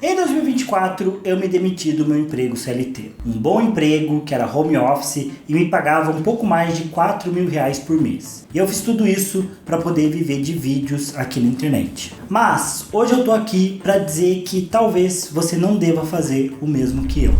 Em 2024, eu me demiti do meu emprego CLT. Um bom emprego, que era home office, e me pagava um pouco mais de R$ 4.000 por mês. E eu fiz tudo isso para poder viver de vídeos aqui na internet. Mas, hoje eu tô aqui para dizer que talvez você não deva fazer o mesmo que eu.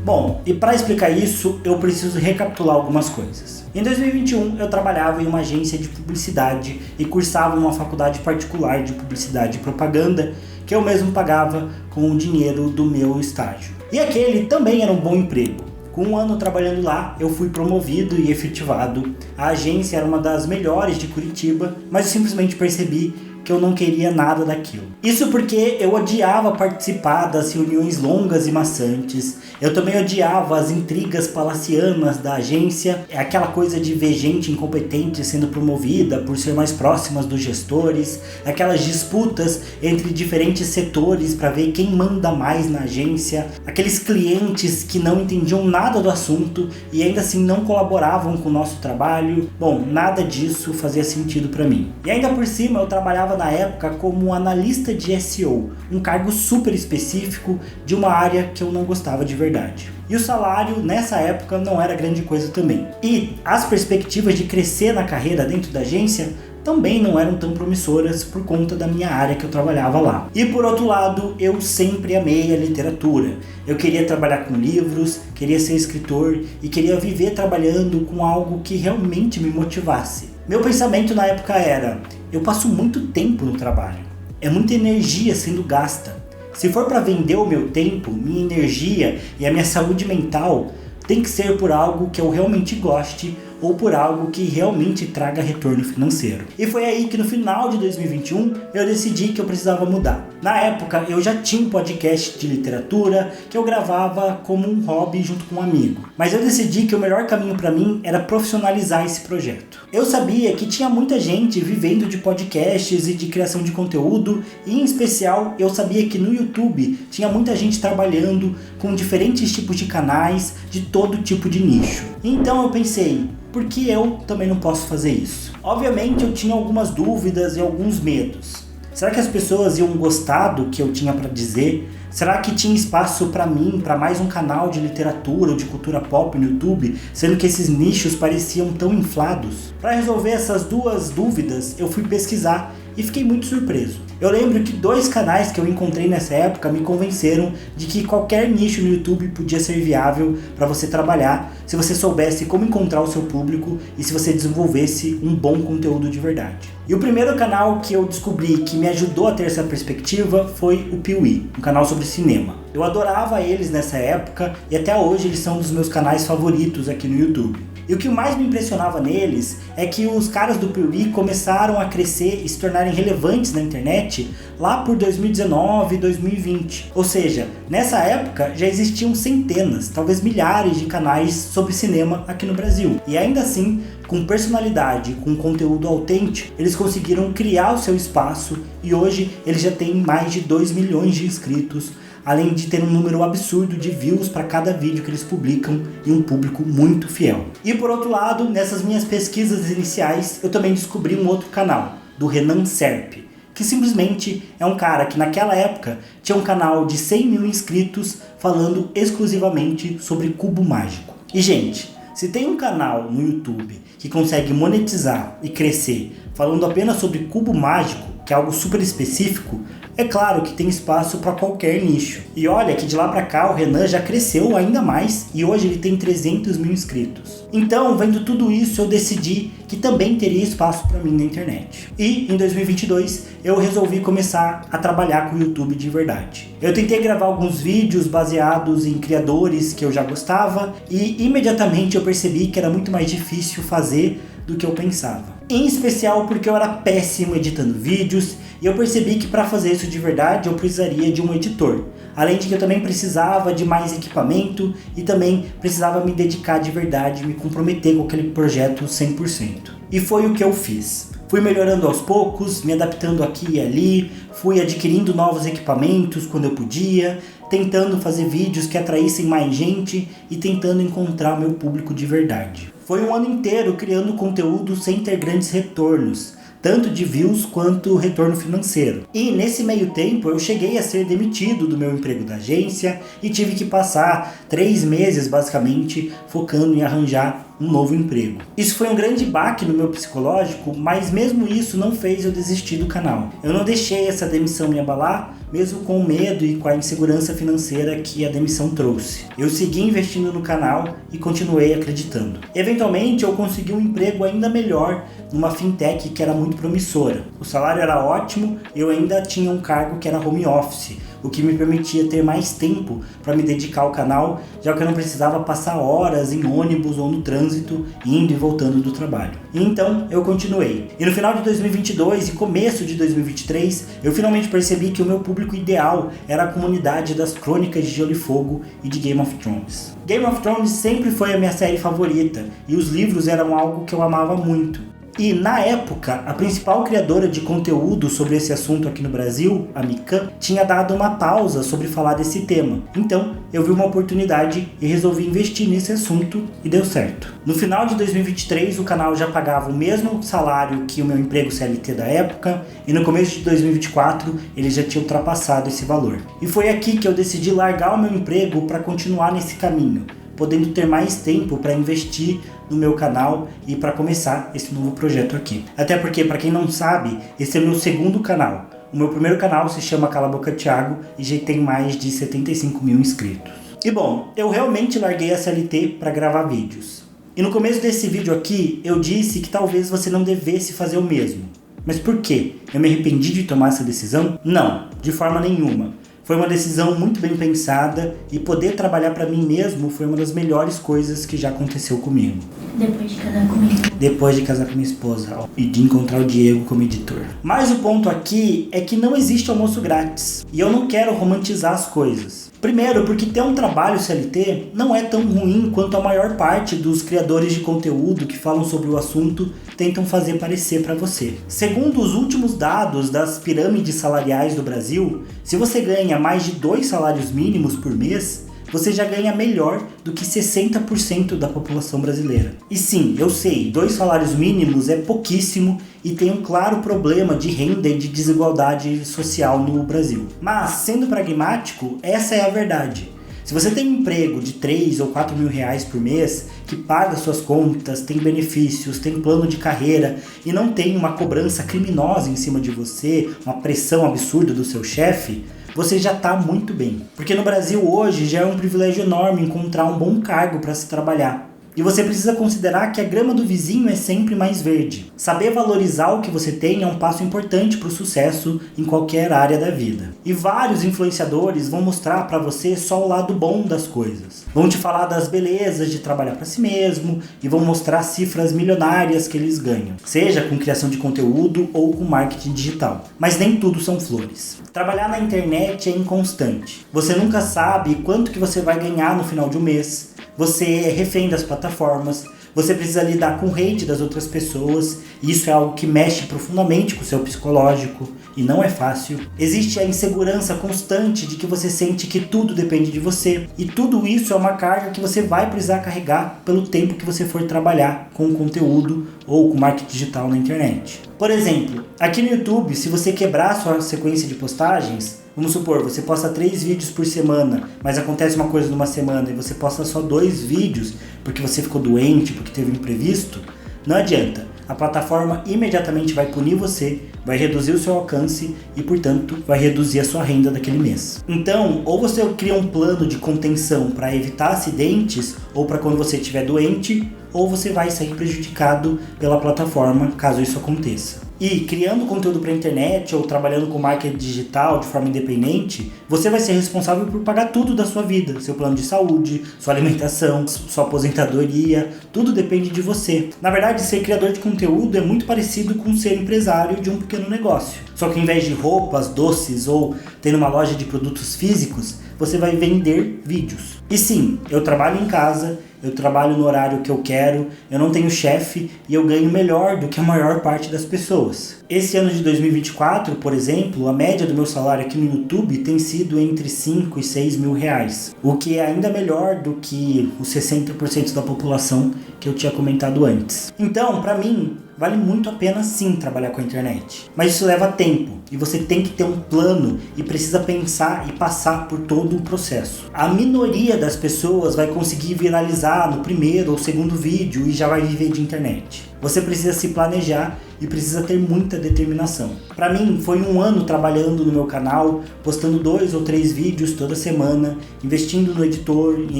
Bom, e para explicar isso, eu preciso recapitular algumas coisas. Em 2021, eu trabalhava em uma agência de publicidade e cursava uma faculdade particular de publicidade e propaganda que eu mesmo pagava com o dinheiro do meu estágio. E aquele também era um bom emprego. Com um ano trabalhando lá, eu fui promovido e efetivado. A agência era uma das melhores de Curitiba, mas eu simplesmente percebi que eu não queria nada daquilo. Isso porque eu odiava participar das reuniões longas e maçantes. Eu também odiava as intrigas palacianas da agência, aquela coisa de ver gente incompetente sendo promovida por ser mais próximas dos gestores, aquelas disputas entre diferentes setores para ver quem manda mais na agência, aqueles clientes que não entendiam nada do assunto e ainda assim não colaboravam com o nosso trabalho. Bom, nada disso fazia sentido para mim. E ainda por cima eu trabalhava na época como analista de SEO, um cargo super específico de uma área que eu não gostava de verdade. E o salário nessa época não era grande coisa também. E as perspectivas de crescer na carreira dentro da agência também não eram tão promissoras por conta da minha área que eu trabalhava lá. E por outro lado, eu sempre amei a literatura. Eu queria trabalhar com livros, queria ser escritor e queria viver trabalhando com algo que realmente me motivasse. Meu pensamento na época era: eu passo muito tempo no trabalho, é muita energia sendo gasta. Se for para vender o meu tempo, minha energia e a minha saúde mental, tem que ser por algo que eu realmente goste ou por algo que realmente traga retorno financeiro. E foi aí que no final de 2021 eu decidi que eu precisava mudar. Na época eu já tinha um podcast de literatura que eu gravava como um hobby junto com um amigo. Mas eu decidi que o melhor caminho para mim era profissionalizar esse projeto. Eu sabia que tinha muita gente vivendo de podcasts e de criação de conteúdo, e em especial eu sabia que no YouTube tinha muita gente trabalhando com diferentes tipos de canais, de todo tipo de nicho. Então eu pensei, por que eu também não posso fazer isso? Obviamente eu tinha algumas dúvidas e alguns medos. Será que as pessoas iam gostar do que eu tinha para dizer? Será que tinha espaço para mim, para mais um canal de literatura ou de cultura pop no YouTube, sendo que esses nichos pareciam tão inflados? Para resolver essas duas dúvidas, eu fui pesquisar e fiquei muito surpreso. Eu lembro que 2 canais que eu encontrei nessa época me convenceram de que qualquer nicho no YouTube podia ser viável para você trabalhar se você soubesse como encontrar o seu público e se você desenvolvesse um bom conteúdo de verdade. E o primeiro canal que eu descobri que me ajudou a ter essa perspectiva foi o Piuí, um canal sobre cinema. Eu adorava eles nessa época e até hoje eles são um dos meus canais favoritos aqui no YouTube. E o que mais me impressionava neles é que os caras do Piuí começaram a crescer e se tornarem relevantes na internet lá por 2019 e 2020. Ou seja, nessa época já existiam centenas, talvez milhares de canais sobre cinema aqui no Brasil. E ainda assim, com personalidade, com conteúdo autêntico, eles conseguiram criar o seu espaço e hoje eles já têm mais de 2 milhões de inscritos, além de ter um número absurdo de views para cada vídeo que eles publicam e um público muito fiel. E por outro lado, nessas minhas pesquisas iniciais, eu também descobri um outro canal, do Renan Serp, que simplesmente é um cara que naquela época tinha um canal de 100 mil inscritos falando exclusivamente sobre cubo mágico. E gente, se tem um canal no YouTube que consegue monetizar e crescer falando apenas sobre cubo mágico, que é algo super específico, é claro que tem espaço para qualquer nicho. E olha que de lá para cá o Renan já cresceu ainda mais e hoje ele tem 300 mil inscritos. Então, vendo tudo isso, eu decidi que também teria espaço para mim na internet. E em 2022 eu resolvi começar a trabalhar com o YouTube de verdade. Eu tentei gravar alguns vídeos baseados em criadores que eu já gostava e imediatamente eu percebi que era muito mais difícil fazer do que eu pensava. Em especial porque eu era péssimo editando vídeos e eu percebi que para fazer isso de verdade eu precisaria de um editor. Além de que eu também precisava de mais equipamento e também precisava me dedicar de verdade, me comprometer com aquele projeto 100%. E foi o que eu fiz. Fui melhorando aos poucos, me adaptando aqui e ali, fui adquirindo novos equipamentos quando eu podia, tentando fazer vídeos que atraíssem mais gente e tentando encontrar meu público de verdade. Foi um ano inteiro criando conteúdo sem ter grandes retornos, tanto de views quanto retorno financeiro. E nesse meio tempo eu cheguei a ser demitido do meu emprego da agência e tive que passar 3 meses basicamente focando em arranjar um novo emprego. Isso foi um grande baque no meu psicológico, mas mesmo isso não fez eu desistir do canal. Eu não deixei essa demissão me abalar, mesmo com o medo e com a insegurança financeira que a demissão trouxe. Eu segui investindo no canal e continuei acreditando. Eventualmente eu consegui um emprego ainda melhor numa fintech que era muito promissora. O salário era ótimo e eu ainda tinha um cargo que era home office, o que me permitia ter mais tempo para me dedicar ao canal, já que eu não precisava passar horas em ônibus ou no trânsito, indo e voltando do trabalho. E então eu continuei. E no final de 2022 e começo de 2023, eu finalmente percebi que o meu público ideal era a comunidade das Crônicas de Gelo e Fogo e de Game of Thrones. Game of Thrones sempre foi a minha série favorita e os livros eram algo que eu amava muito. E na época, a principal criadora de conteúdo sobre esse assunto aqui no Brasil, a Mikan, tinha dado uma pausa sobre falar desse tema. Então, eu vi uma oportunidade e resolvi investir nesse assunto e deu certo. No final de 2023, o canal já pagava o mesmo salário que o meu emprego CLT da época e no começo de 2024 ele já tinha ultrapassado esse valor. E foi aqui que eu decidi largar o meu emprego para continuar nesse caminho, podendo ter mais tempo para investir no meu canal e para começar esse novo projeto aqui. Até porque, para quem não sabe, esse é o meu segundo canal. O meu primeiro canal se chama Cala a Boca Thiago e já tem mais de 75 mil inscritos. E bom, eu realmente larguei a CLT para gravar vídeos. E no começo desse vídeo aqui, eu disse que talvez você não devesse fazer o mesmo. Mas por quê? Eu me arrependi de tomar essa decisão? Não, de forma nenhuma. Foi uma decisão muito bem pensada e poder trabalhar para mim mesmo foi uma das melhores coisas que já aconteceu comigo. Depois de casar comigo. Depois de casar com minha esposa e de encontrar o Diego como editor. Mas o ponto aqui é que não existe almoço grátis e eu não quero romantizar as coisas. Primeiro, porque ter um trabalho CLT não é tão ruim quanto a maior parte dos criadores de conteúdo que falam sobre o assunto tentam fazer parecer para você. Segundo os últimos dados das pirâmides salariais do Brasil, se você ganha mais de 2 salários mínimos por mês, você já ganha melhor do que 60% da população brasileira. E sim, eu sei, 2 salários mínimos é pouquíssimo e tem um claro problema de renda e de desigualdade social no Brasil. Mas, sendo pragmático, essa é a verdade. Se você tem um emprego de 3 ou 4 mil reais por mês, que paga suas contas, tem benefícios, tem plano de carreira e não tem uma cobrança criminosa em cima de você, uma pressão absurda do seu chefe, você já está muito bem. Porque no Brasil hoje já é um privilégio enorme encontrar um bom cargo para se trabalhar. E você precisa considerar que a grama do vizinho é sempre mais verde. Saber valorizar o que você tem é um passo importante para o sucesso em qualquer área da vida. E vários influenciadores vão mostrar para você só o lado bom das coisas. Vão te falar das belezas de trabalhar para si mesmo e vão mostrar cifras milionárias que eles ganham, seja com criação de conteúdo ou com marketing digital. Mas nem tudo são flores. Trabalhar na internet é inconstante. Você nunca sabe quanto que você vai ganhar no final de um mês. Você é refém das plataformas, você precisa lidar com o hate das outras pessoas, e isso é algo que mexe profundamente com o seu psicológico, e não é fácil. Existe a insegurança constante de que você sente que tudo depende de você, e tudo isso é uma carga que você vai precisar carregar pelo tempo que você for trabalhar com conteúdo ou com marketing digital na internet. Por exemplo, aqui no YouTube, se você quebrar a sua sequência de postagens, vamos supor, você posta 3 vídeos por semana, mas acontece uma coisa numa semana e você posta só 2 vídeos porque você ficou doente, porque teve um imprevisto, não adianta. A plataforma imediatamente vai punir você, vai reduzir o seu alcance e, portanto, vai reduzir a sua renda daquele mês. Então, ou você cria um plano de contenção para evitar acidentes ou para quando você estiver doente, ou você vai sair prejudicado pela plataforma caso isso aconteça. E criando conteúdo para a internet ou trabalhando com marketing digital de forma independente, você vai ser responsável por pagar tudo da sua vida, seu plano de saúde, sua alimentação, sua aposentadoria, tudo depende de você. Na verdade, ser criador de conteúdo é muito parecido com ser empresário de um pequeno negócio. Só que ao invés de roupas, doces ou ter uma loja de produtos físicos, você vai vender vídeos. E sim, eu trabalho em casa, eu trabalho no horário que eu quero, eu não tenho chefe e eu ganho melhor do que a maior parte das pessoas. Esse ano de 2024, por exemplo, a média do meu salário aqui no YouTube tem sido entre 5 e 6 mil reais, o que é ainda melhor do que os 60% da população que eu tinha comentado antes. Então, para mim, vale muito a pena sim trabalhar com a internet. Mas isso leva tempo e você tem que ter um plano e precisa pensar e passar por todo o processo. A minoria das pessoas vai conseguir viralizar no primeiro ou segundo vídeo e já vai viver de internet. Você precisa se planejar e precisa ter muita determinação. Para mim, foi 1 ano trabalhando no meu canal, postando 2 ou 3 vídeos toda semana, investindo no editor, em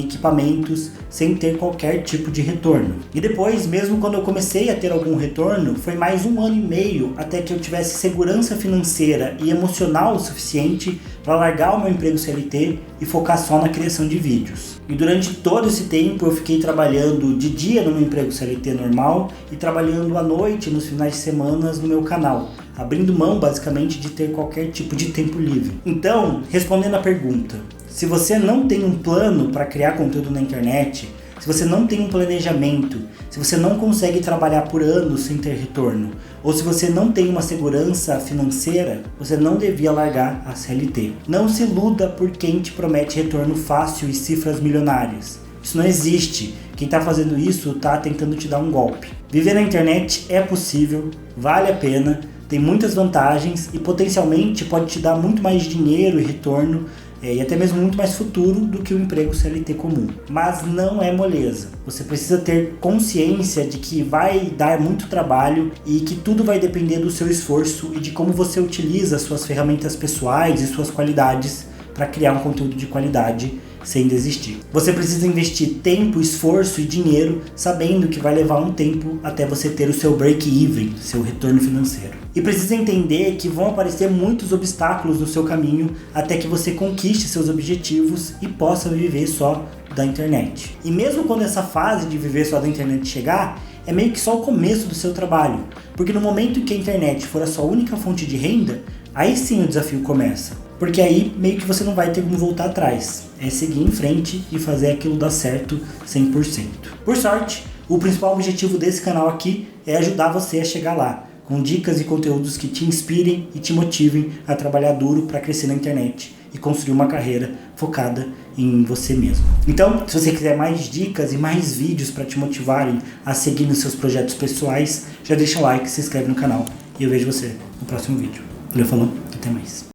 equipamentos, sem ter qualquer tipo de retorno. E depois, mesmo quando eu comecei a ter algum retorno, foi mais 1 ano e meio até que eu tivesse segurança financeira e emocional o suficiente para largar o meu emprego CLT e focar só na criação de vídeos. E durante todo esse tempo eu fiquei trabalhando de dia no meu emprego CLT normal e trabalhando à noite nos finais de semana no meu canal, abrindo mão basicamente de ter qualquer tipo de tempo livre. Então, respondendo a pergunta, se você não tem um plano para criar conteúdo na internet, se você não tem um planejamento, se você não consegue trabalhar por anos sem ter retorno, ou se você não tem uma segurança financeira, você não devia largar a CLT. Não se iluda por quem te promete retorno fácil e cifras milionárias. Isso não existe. Quem está fazendo isso está tentando te dar um golpe. Viver na internet é possível, vale a pena, tem muitas vantagens e potencialmente pode te dar muito mais dinheiro e retorno e até mesmo muito mais futuro do que o emprego CLT comum. Mas não é moleza. Você precisa ter consciência de que vai dar muito trabalho e que tudo vai depender do seu esforço e de como você utiliza suas ferramentas pessoais e suas qualidades para criar um conteúdo de qualidade sem desistir. Você precisa investir tempo, esforço e dinheiro sabendo que vai levar um tempo até você ter o seu break-even, seu retorno financeiro. E precisa entender que vão aparecer muitos obstáculos no seu caminho até que você conquiste seus objetivos e possa viver só da internet. E mesmo quando essa fase de viver só da internet chegar, é meio que só o começo do seu trabalho, porque no momento em que a internet for a sua única fonte de renda, aí sim o desafio começa. Porque aí meio que você não vai ter como voltar atrás. É seguir em frente e fazer aquilo dar certo 100%. Por sorte, o principal objetivo desse canal aqui é ajudar você a chegar lá, com dicas e conteúdos que te inspirem e te motivem a trabalhar duro para crescer na internet e construir uma carreira focada em você mesmo. Então, se você quiser mais dicas e mais vídeos para te motivarem a seguir nos seus projetos pessoais, já deixa o like, se inscreve no canal e eu vejo você no próximo vídeo. Valeu, falou, até mais.